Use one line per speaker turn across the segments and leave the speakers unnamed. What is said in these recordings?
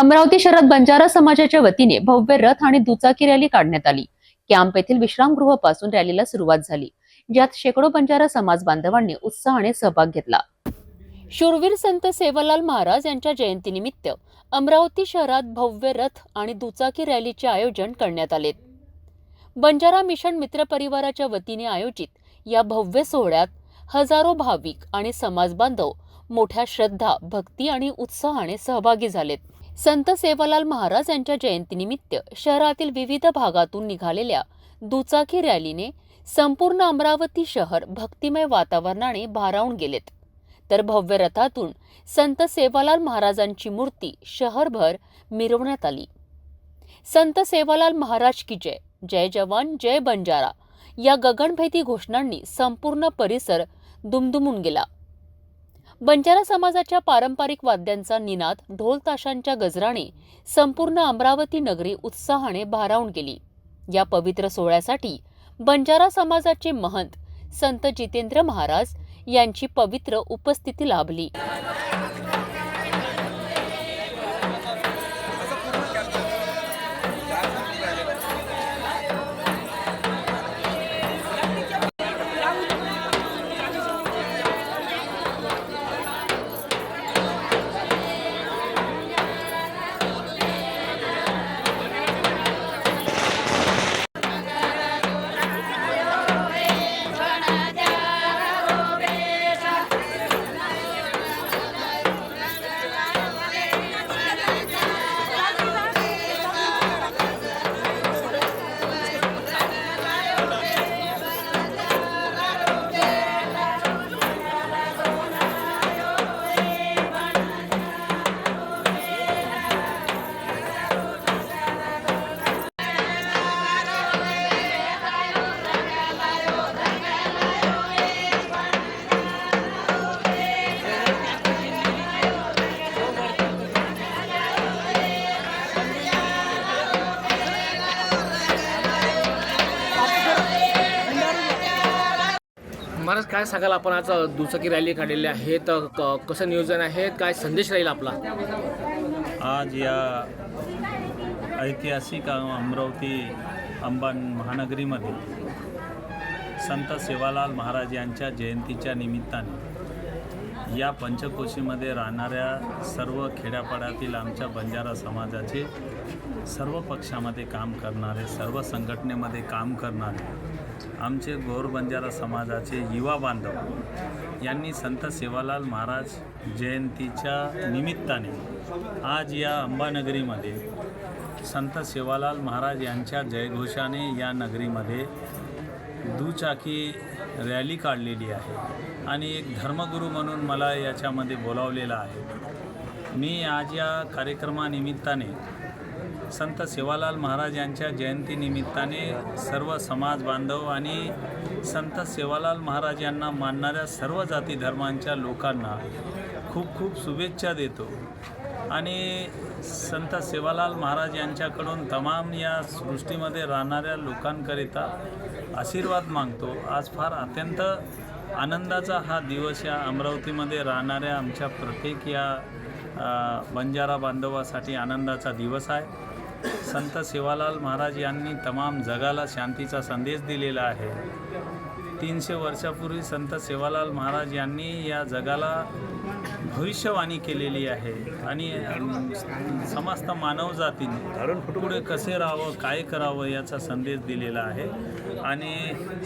अमरावती शहरात बंजारा समाजाच्या वतीने भव्य रथ आणि दुचाकी रॅली काढण्यात आली। कॅम्प येथील विश्रामगृहापासून रॅलीला सुरुवात झाली, ज्यात शेकडो बंजारा समाज बांधवांनी उत्साहाने सहभाग घेतला। शूरवीर संत सेवालाल महाराज यांच्या जयंतीनिमित्त अमरावती शहरात भव्य रथ आणि दुचाकी रॅलीचे आयोजन करण्यात आले। बंजारा मिशन मित्र परिवाराच्या वतीने आयोजित या भव्य सोहळ्यात हजारो भाविक आणि समाज बांधव मोठ्या श्रद्धा, भक्ती आणि उत्साहाने सहभागी झालेत। संत सेवालाल महाराज यांच्या जयंतीनिमित्त शहरातील विविध भागातून निघालेल्या दुचाकी रॅलीने संपूर्ण अमरावती शहर भक्तिमय वातावरणाने भारावून गेलेत, तर भव्य रथातून संत सेवालाल महाराजांची मूर्ती शहरभर मिरवण्यात आली। संत सेवालाल महाराज की जय, जय जवान जय बंजारा या गगनभेदी घोषणांनी संपूर्ण परिसर दुमदुमून गेला। बंजारा समाजाच्या पारंपरिक वाद्यांचा निनाद, ढोल ताशांच्या गजराने संपूर्ण अमरावती नगरी उत्साहाने भारावून गेली। या पवित्र सोहळ्यासाठी बंजारा समाजाचे महंत संत जितेंद्र महाराज यांची पवित्र उपस्थिती लाभली।
महाराज, काय सांगाल आपण आज दुचाकी रॅली काढलेली आहे, तर कसं नियोजन आहे, काय संदेश राहील आपला?
आज या ऐतिहासिक अमरावती अंबा महानगरीमध्ये संत सेवालाल महाराज यांच्या जयंतीच्या निमित्ताने या पंचकोशीमध्ये राहणाऱ्या सर्व खेड्यापाड्यातील आमच्या बंजारा समाजाचे, सर्व पक्षामध्ये काम करणारे, सर्व संघटनेमध्ये काम करणारे आमचे गौर बंजारा समाजाचे युवा बांधव यांनी संत सेवालाल महाराज जयंतीच्या निमित्ताने आज या अंबानगरीमध्ये संत सेवालाल महाराज यांच्या जयघोषाने या नगरीमध्ये दुचाकी रॅली काढलेली आहे आणि एक धर्मगुरू म्हणून मला याच्यामध्ये बोलावलेलं आहे। मी आज या कार्यक्रमानिमित्ताने संत सेवालाल महाराज यांच्या जयंतीनिमित्ताने सर्व समाज बांधव आणि संत सेवालाल महाराज यांना मानणाऱ्या सर्व जाती धर्मांच्या लोकांना खूप खूप शुभेच्छा देतो आणि संत सेवालाल महाराज यांच्याकडून तमाम या सृष्टीमध्ये राहणाऱ्या लोकांकरिता आशीर्वाद मागतो। आज फार अत्यंत आनंदाचा हा दिवस या अमरावतीमध्ये राहणाऱ्या आमच्या प्रत्येक या बंजारा बांधवासाठी आनंदाचा दिवस आहे। संत सेवालाल महाराज यांनी तमाम जगाला शांतीचा संदेश दिलेला आहे। 300 वर्षापूर्वी संत सेवालाल महाराज यांनी या जगाला भविष्यवाणी केलेली आहे आणि समस्त मानवजातीने पुढे कसे राहावं, काय करावं याचा संदेश दिलेला आहे आणि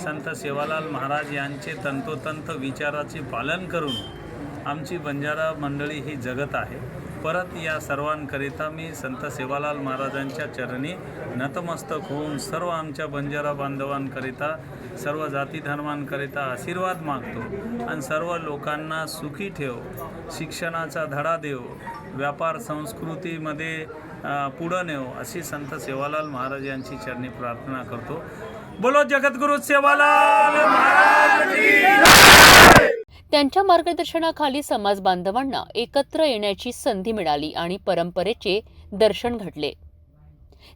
संत सेवालाल महाराज यांचे तंतोतंत विचाराचे पालन करून आमची बंजारा मंडळी ही जगत आहे। परत या सर्वांकरिता मी संत सेवालाल महाराजांच्या चरणी नतमस्तक होऊन सर्व आमच्या बंजारा बांधवांकरिता, सर्व जाती धर्मांकरिता आशीर्वाद मागतो आणि सर्व लोकांना सुखी ठेव, शिक्षणाचा धडा देव, व्यापार संस्कृतीमध्ये पुढं नेव अशी संत सेवालाल महाराज यांची चरणी प्रार्थना करतो। बोलो जगद्गुरु सेवालाल महाराज की जय।
त्यांच्या मार्गदर्शनाखाली समाज बांधवांना एकत्र येण्याची संधी मिळाली आणि परंपरेचे दर्शन घडले।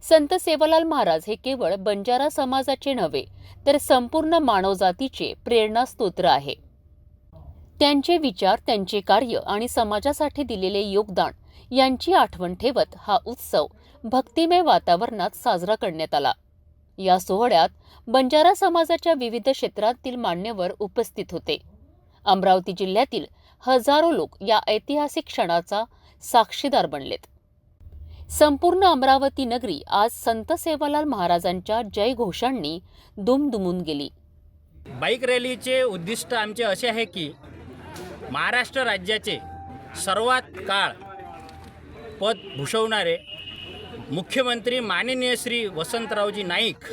संत सेवालाल महाराज हे केवळ बंजारा समाजाचे नव्हे, तर संपूर्ण मानवजातीचे प्रेरणास्त्रोत आहे। त्यांचे विचार, त्यांचे कार्य आणि समाजासाठी दिलेले योगदान यांची आठवण ठेवत हा उत्सव भक्तिमय वातावरणात साजरा करण्यात आला। या सोहळ्यात बंजारा समाजाच्या विविध क्षेत्रातील मान्यवर उपस्थित होते। अमरावती जिल्ह्यातील हजारो लोक या ऐतिहासिक क्षणाचा साक्षीदार बनलेत। संपूर्ण अमरावती नगरी आज संत सेवालाल महाराजांच्या जय घोषांनी दुमदुमून गेली।
बाईक रॅलीचे उद्दिष्ट आमचे असे आहे की महाराष्ट्र राज्याचे सर्वात काळ पद भूषवणारे मुख्यमंत्री माननीय श्री वसंतरावजी नाईक,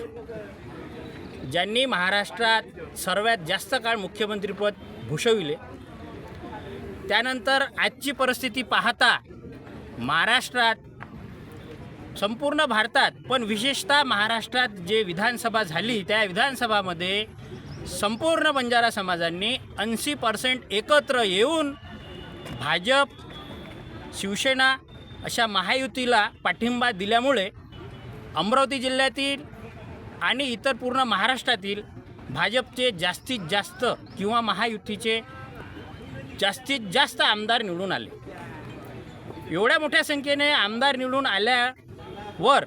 ज्यांनी महाराष्ट्रात सर्वात जास्त काळ मुख्यमंत्रीपद भूषविले, त्यानंतर आजची परिस्थिती पाहता महाराष्ट्रात, संपूर्ण भारतात पण विशेषतः महाराष्ट्रात जे विधानसभा झाली त्या विधानसभामध्ये संपूर्ण बंजारा समाजांनी 80% एकत्र येऊन भाजप, शिवसेना अशा महायुतीला पाठिंबा दिल्यामुळे अमरावती जिल्ह्यातील आणि इतर पूर्ण महाराष्ट्रातील भाजपचे जास्तीत जास्त किंवा महायुतीचे जास्तीत जास्त आमदार निवडून आले। एवढ्या मोठ्या संख्येने आमदार निवडून आल्यावर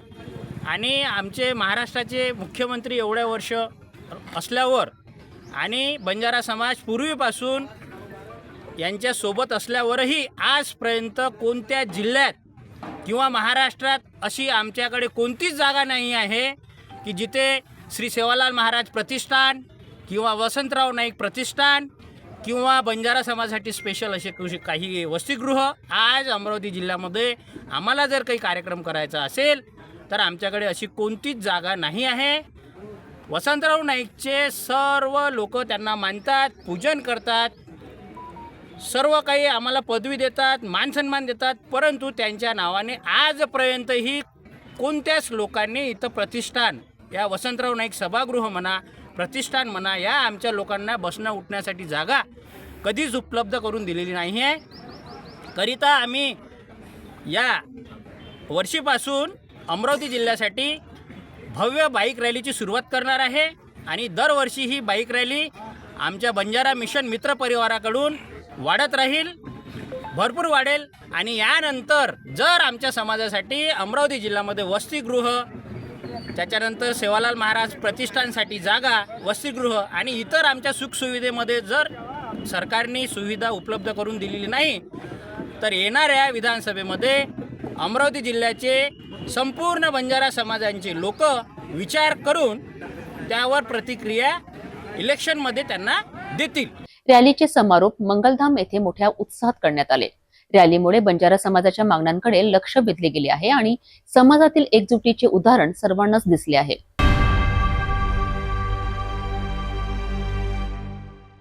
आणि आमचे महाराष्ट्राचे मुख्यमंत्री एवढ्या वर्ष असल्यावर आणि बंजारा समाज पूर्वीपासून यांच्यासोबत असल्यावरही आजपर्यंत कोणत्या जिल्ह्यात किंवा महाराष्ट्रात अशी आमच्याकडे कोणतीच जागा नाही आहे की जिथे श्री सेवालाल महाराज प्रतिष्ठान किंवा वसंतराव नाईक प्रतिष्ठान किंवा बंजारा समाजासाठी स्पेशल असे काही वसतिगृह आज अमरावती जिल्ह्यामध्ये आम्हाला जर काही कार्यक्रम करायचा असेल तर आमच्याकडे अशी कोणतीच जागा नाही आहे। वसंतराव नाईकचे सर्व लोक त्यांना मानतात, पूजन करतात, सर्व काही आम्हाला पदवी देतात, मानसन्मान देतात, परंतु त्यांच्या नावाने आजपर्यंतही कोणत्याच लोकांनी इथं प्रतिष्ठान, या वसंतराव नाईक सभागृह म्हणा, प्रतिष्ठान म्हणा, या आमच्या लोकांना बसण्या उठण्यासाठी जागा कधीच उपलब्ध करून दिलेली नाही आहे। करिता आम्ही या वर्षीपासून अमरावती जिल्ह्यासाठी भव्य बाईक रॅलीची सुरुवात करणार आहे आणि दरवर्षी ही बाईक रॅली आमच्या बंजारा मिशन मित्र परिवाराकडून वाढत राहील, भरपूर वाढेल आणि यानंतर जर आमच्या समाजासाठी अमरावती जिल्ह्यामध्ये वसतिगृह, त्याच्यानंतर सेवालाल महाराज प्रतिष्ठानसाठी जागा, वसतिगृह आणि इतर आमच्या सुखसुविधेमध्ये जर सरकारने सुविधा उपलब्ध करून दिलेली नाही तर येणाऱ्या विधानसभेमध्ये अमरावती जिल्ह्याचे संपूर्ण बंजारा समाजांचे लोक विचार करून त्यावर प्रतिक्रिया इलेक्शनमध्ये त्यांना देतील।
रॅलीचे समारोप मंगलधाम येथे मोठ्या उत्साहात करण्यात आले। रॅलीमुळे बंजारा समाजाच्या मागण्यांकडे लक्ष वेधले गेले आहे आणि समाजातील एकजुटीचे उदाहरण सर्वांनाच दिसले आहे।